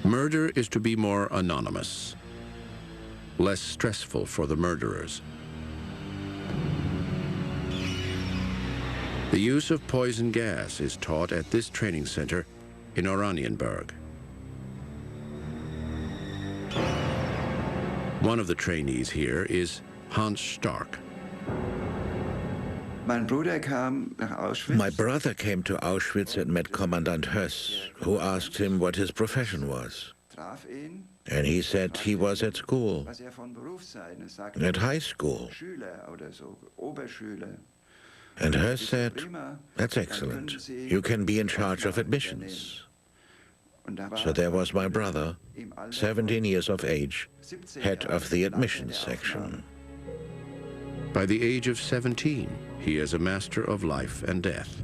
Murder is to be more anonymous, less stressful for the murderers. The use of poison gas is taught at this training center in Oranienburg. One of the trainees here is Hans Stark. My brother came to Auschwitz and met Commandant Höss, who asked him what his profession was. And he said he was at school, at high school. And Höss said, "That's excellent. You can be in charge of admissions." So there was my brother, 17 years of age, head of the admissions section. By the age of 17, he is a master of life and death.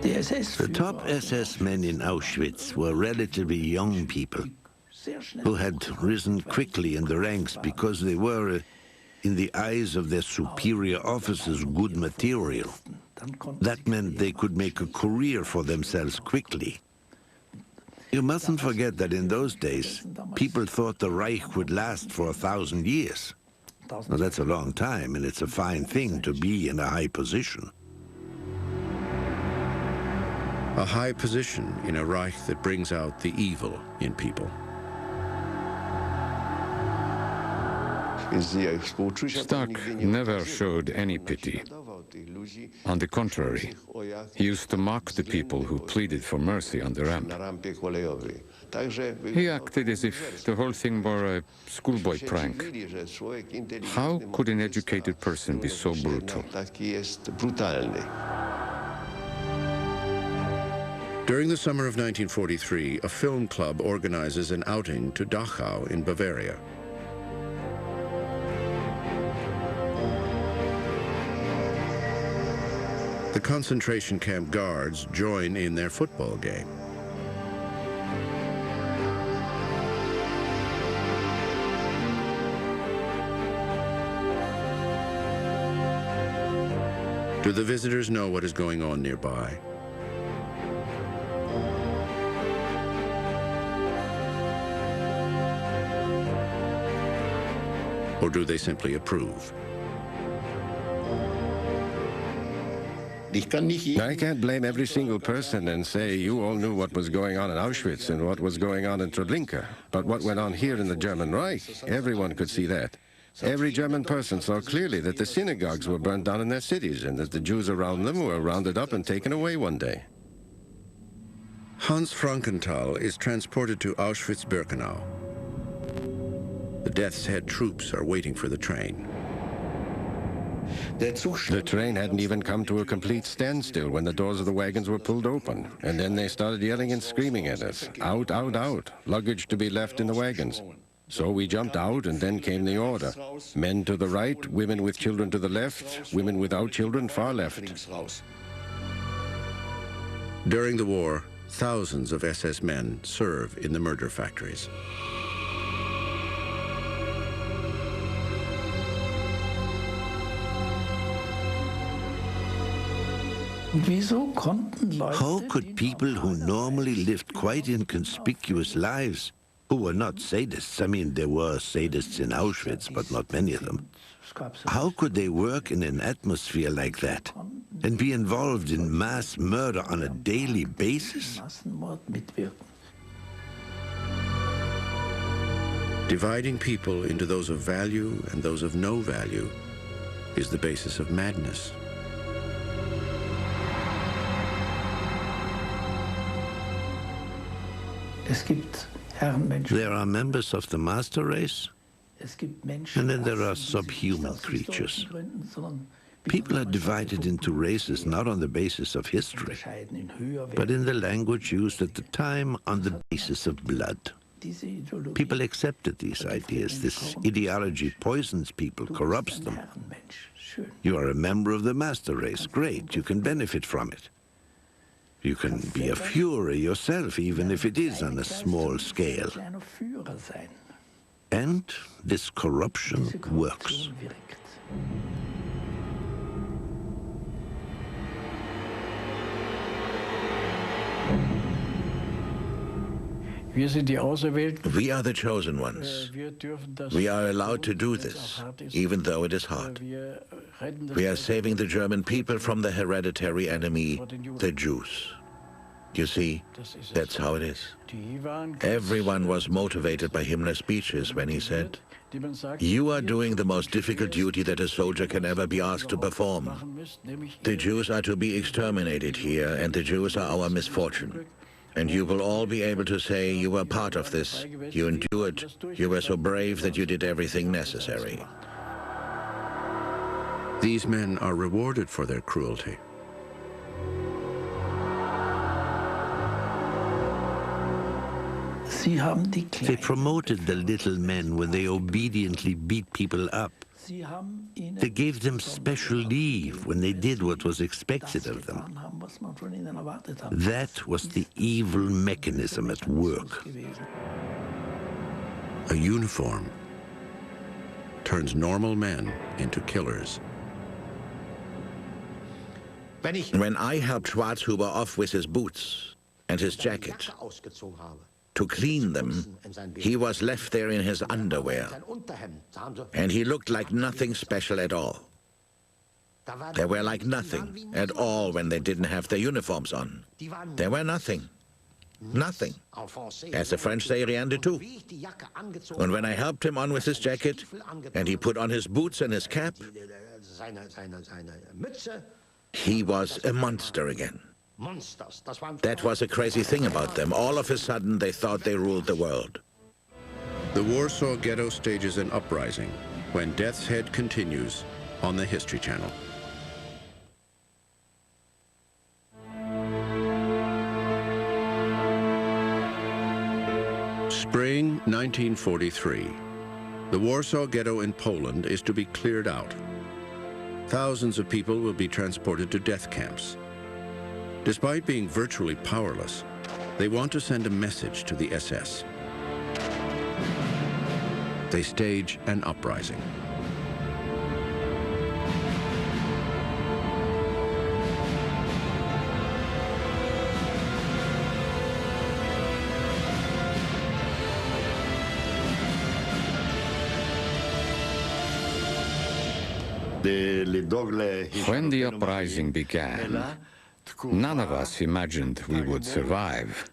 The top SS men in Auschwitz were relatively young people who had risen quickly in the ranks because they were, in the eyes of their superior officers, good material. That meant they could make a career for themselves quickly. You mustn't forget that in those days, people thought the Reich would last for 1,000 years. Now, that's a long time, and it's a fine thing to be in a high position. A high position in a Reich that brings out the evil in people. Stark never showed any pity. On the contrary, he used to mock the people who pleaded for mercy on the ramp. He acted as if the whole thing were a schoolboy prank. How could an educated person be so brutal? During the summer of 1943, a film club organizes an outing to Dachau in Bavaria. The concentration camp guards join in their football game. Do the visitors know what is going on nearby? Or do they simply approve? I can't blame every single person and say you all knew what was going on in Auschwitz and what was going on in Treblinka. But what went on here in the German Reich, everyone could see that. Every German person saw clearly that the synagogues were burned down in their cities and that the Jews around them were rounded up and taken away one day. Hans Frankenthal is transported to Auschwitz-Birkenau. The Death's Head troops are waiting for the train. The train hadn't even come to a complete standstill when the doors of the wagons were pulled open, and then they started yelling and screaming at us, "Out, out, out, luggage to be left in the wagons." So we jumped out, and then came the order. Men to the right, women with children to the left, women without children far left. During the war, thousands of SS men serve in the murder factories. How could people who normally lived quite inconspicuous lives, who were not sadists, I mean, there were sadists in Auschwitz, but not many of them, how could they work in an atmosphere like that and be involved in mass murder on a daily basis? Dividing people into those of value and those of no value is the basis of madness. There are members of the master race, and then there are subhuman creatures. People are divided into races not on the basis of history, but in the language used at the time on the basis of blood. People accepted these ideas. This ideology poisons people, corrupts them. You are a member of the master race. Great, you can benefit from it. You can be a Führer yourself, even if it is on a small scale. And this corruption works. We are the chosen ones. We are allowed to do this, even though it is hard. We are saving the German people from the hereditary enemy, the Jews. You see, that's how it is. Everyone was motivated by Himmler's speeches when he said, "You are doing the most difficult duty that a soldier can ever be asked to perform. The Jews are to be exterminated here, and the Jews are our misfortune. And you will all be able to say you were part of this, you endured, you were so brave that you did everything necessary." These men are rewarded for their cruelty. They promoted the little men when they obediently beat people up. They gave them special leave when they did what was expected of them. That was the evil mechanism at work. A uniform turns normal men into killers. When I helped Schwarzhuber off with his boots and his jacket to clean them, he was left there in his underwear, and he looked like nothing special at all. They were like nothing at all when they didn't have their uniforms on. They were nothing. Nothing. As the French say, rien du tout. And when I helped him on with his jacket, and he put on his boots and his cap, he was a monster again. That was a crazy thing about them. All of a sudden, they thought they ruled the world. The Warsaw Ghetto stages an uprising when Death's Head continues on the History Channel. Spring 1943. The Warsaw Ghetto in Poland is to be cleared out. Thousands of people will be transported to death camps. Despite being virtually powerless, they want to send a message to the SS. They stage an uprising. When the uprising began, none of us imagined we would survive.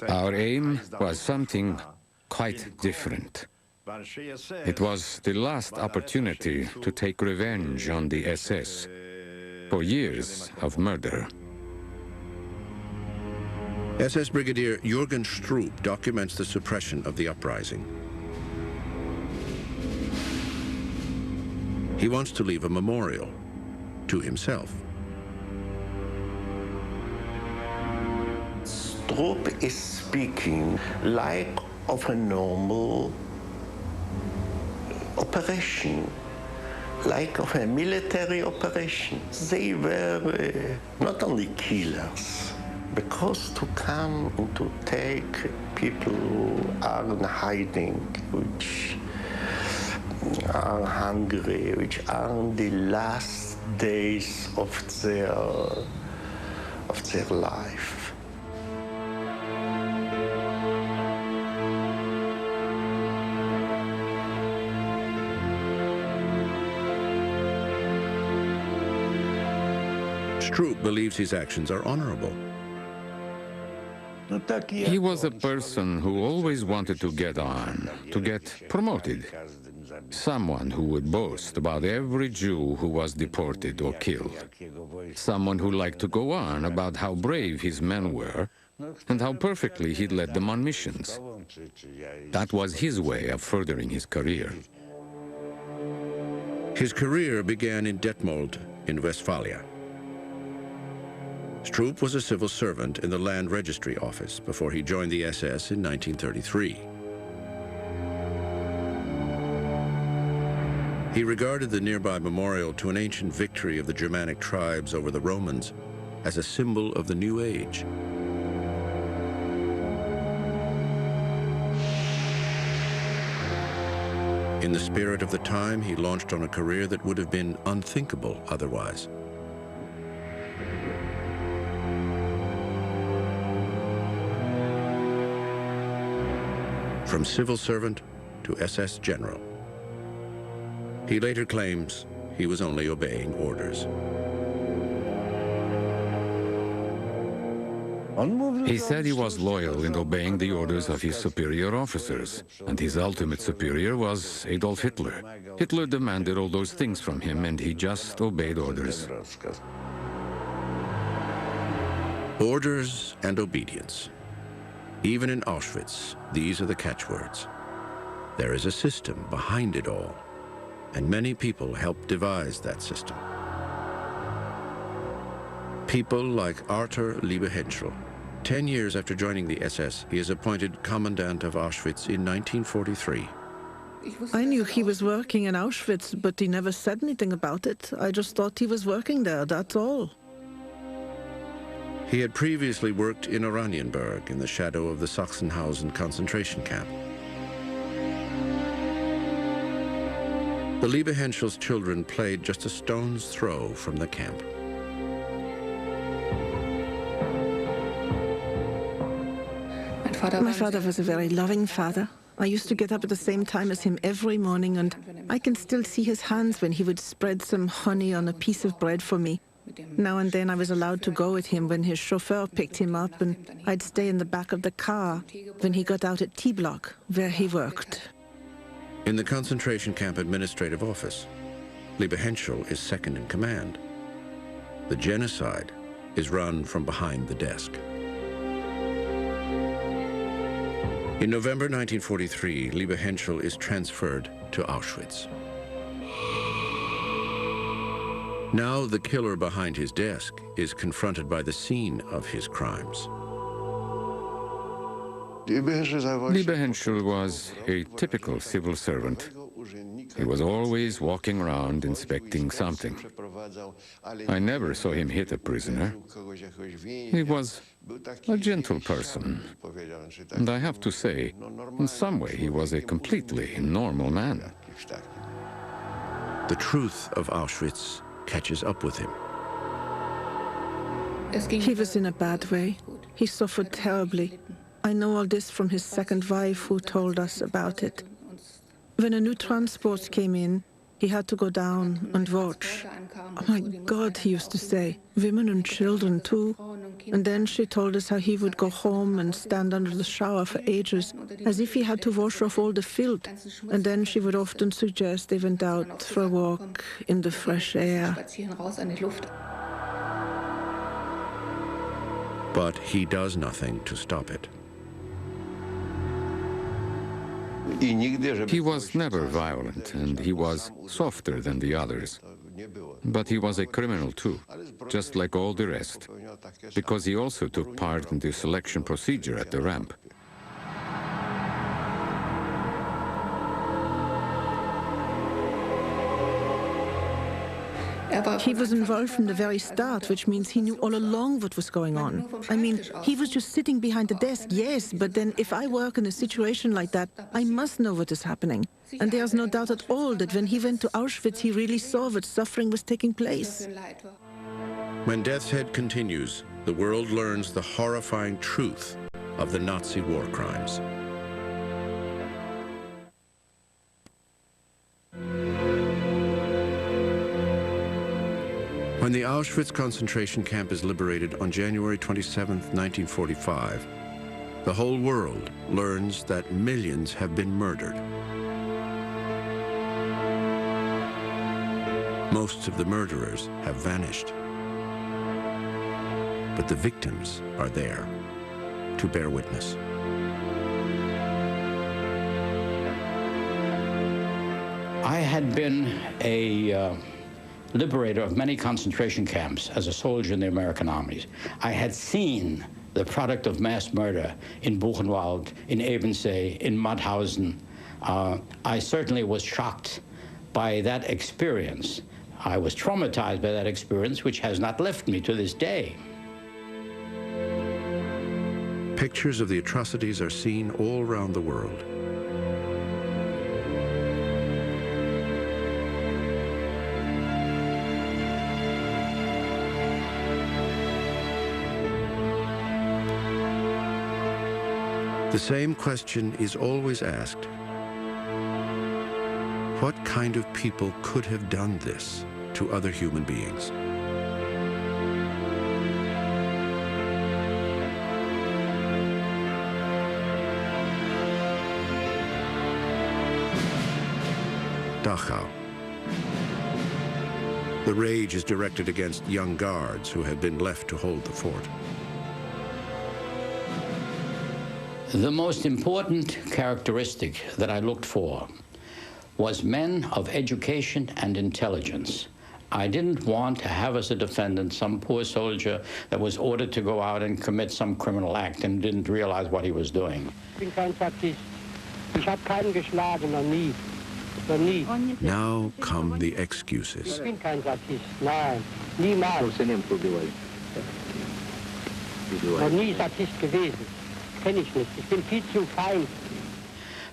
Our aim was something quite different. It was the last opportunity to take revenge on the SS for years of murder. SS Brigadier Jürgen Stroop documents the suppression of the uprising. He wants to leave a memorial to himself. Stroop is speaking like of a normal operation, like of a military operation. They were not only killers, because to come and to take people who are in hiding, which are hungry, which are in the last days of their life. Stroop believes his actions are honorable. He was a person who always wanted to get on, to get promoted. Someone who would boast about every Jew who was deported or killed. Someone who liked to go on about how brave his men were and how perfectly he'd led them on missions. That was his way of furthering his career. His career began in Detmold in Westphalia. Stroop was a civil servant in the Land Registry Office before he joined the SS in 1933. He regarded the nearby memorial to an ancient victory of the Germanic tribes over the Romans as a symbol of the new age. In the spirit of the time, he launched on a career that would have been unthinkable otherwise. from civil servant to SS general. He later claims he was only obeying orders. He said he was loyal in obeying the orders of his superior officers, and his ultimate superior was Adolf Hitler. Hitler demanded all those things from him, and he just obeyed orders. Orders and obedience. Even in Auschwitz, these are the catchwords. There is a system behind it all, and many people helped devise that system. People like Arthur Liebehenschel. 10 years after joining the SS, he is appointed commandant of Auschwitz in 1943. I knew he was working in Auschwitz, but he never said anything about it. I just thought he was working there, that's all. He had previously worked in Oranienburg in the shadow of the Sachsenhausen concentration camp. The Liebehenschels' children played just a stone's throw from the camp. My father was a very loving father. I used to get up at the same time as him every morning, and I can still see his hands when he would spread some honey on a piece of bread for me. Now and then I was allowed to go with him when his chauffeur picked him up, and I'd stay in the back of the car when he got out at T-Block, where he worked. In the concentration camp administrative office, Liebehenschel is second in command. The genocide is run from behind the desk. In November 1943, Liebehenschel is transferred to Auschwitz. Now the killer behind his desk is confronted by the scene of his crimes. Liebehenschel was a typical civil servant. He was always walking around inspecting something. I never saw him hit a prisoner. He was a gentle person, and I have to say, in some way, he was a completely normal man. The truth of Auschwitz catches up with him. He was in a bad way. He suffered terribly. I know all this from his second wife, who told us about it. When a new transport came in, he had to go down and watch. Oh my God, he used to say, women and children too. And then she told us how he would go home and stand under the shower for ages, as if he had to wash off all the filth. And then she would often suggest they went out for a walk in the fresh air. But he does nothing to stop it. He was never violent, and he was softer than the others. But he was a criminal too, just like all the rest, because he also took part in the selection procedure at the ramp. He was involved from the very start, which means he knew all along what was going on. I mean, he was just sitting behind the desk, yes, but then if I work in a situation like that, I must know what is happening. And there's no doubt at all that when he went to Auschwitz, he really saw what suffering was taking place. When Death's Head continues, the world learns the horrifying truth of the Nazi war crimes. When the Auschwitz concentration camp is liberated on January 27, 1945, the whole world learns that millions have been murdered. Most of the murderers have vanished, but the victims are there to bear witness. I had been a liberator of many concentration camps as a soldier in the American armies. I had seen the product of mass murder in Buchenwald, in Ebensee, in Mauthausen. I certainly was shocked by that experience. I was traumatized by that experience, which has not left me to this day. Pictures of the atrocities are seen all around the world. The same question is always asked. What kind of people could have done this to other human beings? Dachau. The rage is directed against young guards who had been left to hold the fort. The most important characteristic that I looked for was men of education and intelligence. I didn't want to have as a defendant some poor soldier that was ordered to go out and commit some criminal act and didn't realize what he was doing. Now come the excuses.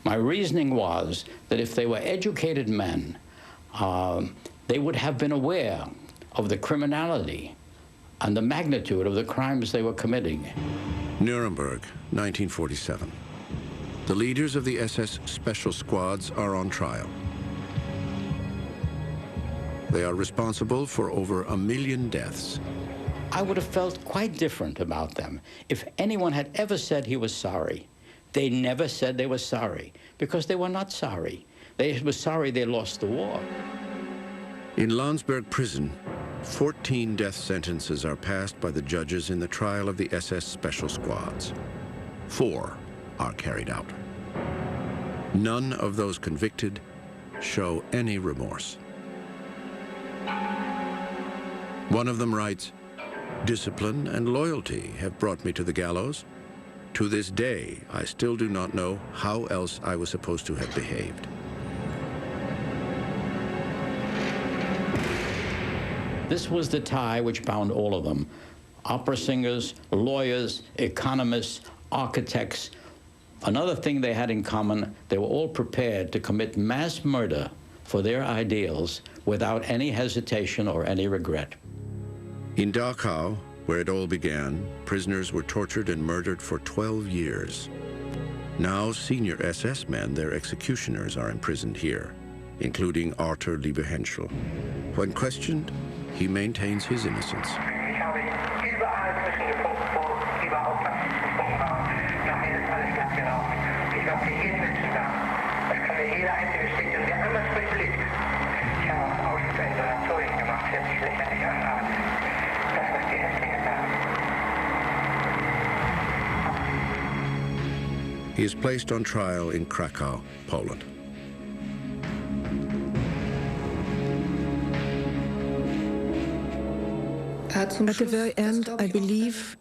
My reasoning was that if they were educated men, they would have been aware of the criminality and the magnitude of the crimes they were committing. Nuremberg, 1947. The leaders of the SS special squads are on trial. They are responsible for over 1 million deaths. I would have felt quite different about them if anyone had ever said he was sorry. They never said they were sorry, because they were not sorry. They were sorry they lost the war. In Landsberg prison, 14 death sentences are passed by the judges in the trial of the SS special squads. 4 are carried out. None of those convicted show any remorse. One of them writes, "Discipline and loyalty have brought me to the gallows. To this day, I still do not know how else I was supposed to have behaved." This was the tie which bound all of them. Opera singers, lawyers, economists, architects. Another thing they had in common, they were all prepared to commit mass murder for their ideals without any hesitation or any regret. In Dachau, where it all began, prisoners were tortured and murdered for 12 years. Now, senior SS men, their executioners, are imprisoned here, including Arthur Liebehenschel. When questioned, he maintains his innocence. He is placed on trial in Krakow, Poland. At the very end, I believe,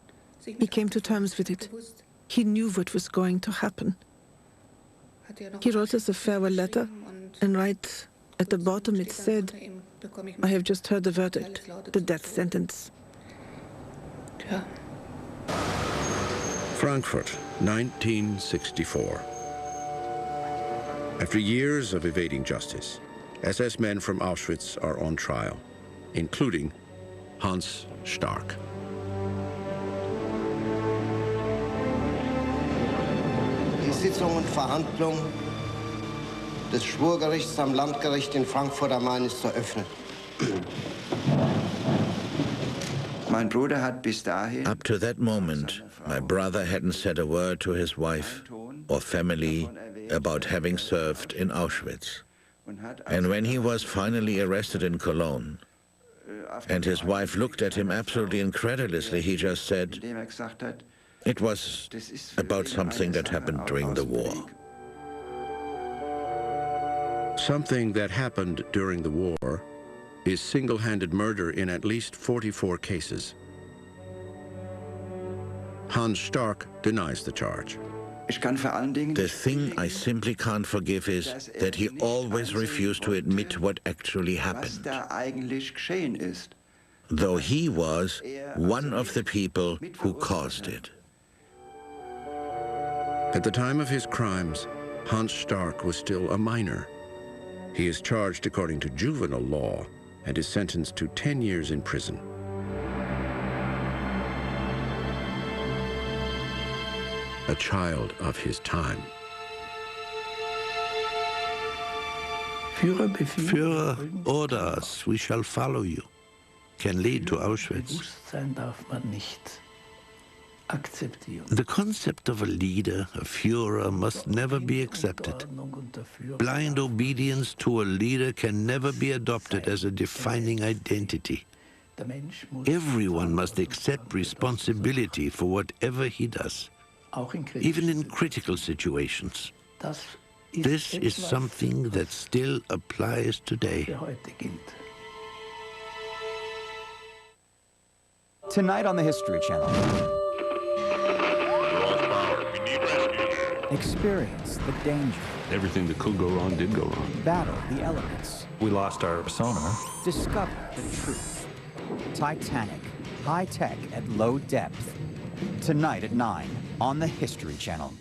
he came to terms with it. He knew what was going to happen. He wrote us a farewell letter, and right at the bottom it said, "I have just heard the verdict, the death sentence." Frankfurt, 1964. After years of evading justice, SS men from Auschwitz are on trial, including Hans Stark. Die Sitzung und Verhandlung des Schwurgerichts am Landgericht in Frankfurt am Main ist eröffnet. Up to that moment, my brother hadn't said a word to his wife or family about having served in Auschwitz. And when he was finally arrested in Cologne, and his wife looked at him absolutely incredulously, he just said, it was about something that happened during the war. Something that happened during the war is single-handed murder in at least 44 cases. Hans Stark denies the charge. The thing I simply can't forgive is that he always refused to admit what actually happened, though he was one of the people who caused it. At the time of his crimes, Hans Stark was still a minor. He is charged according to juvenile law and is sentenced to 10 years in prison. a child of his time. Führer, order us, we shall follow you, can lead to Auschwitz. The concept of a leader, a Führer, must never be accepted. Blind obedience to a leader can never be adopted as a defining identity. Everyone must accept responsibility for whatever he does, even in critical situations. This is something that still applies today. Tonight on the History Channel. Experience the danger. Everything that could go wrong did go wrong. Battle the elements. We lost our sonar. Discover the truth. Titanic, high tech at low depth. Tonight at 9 on the History Channel.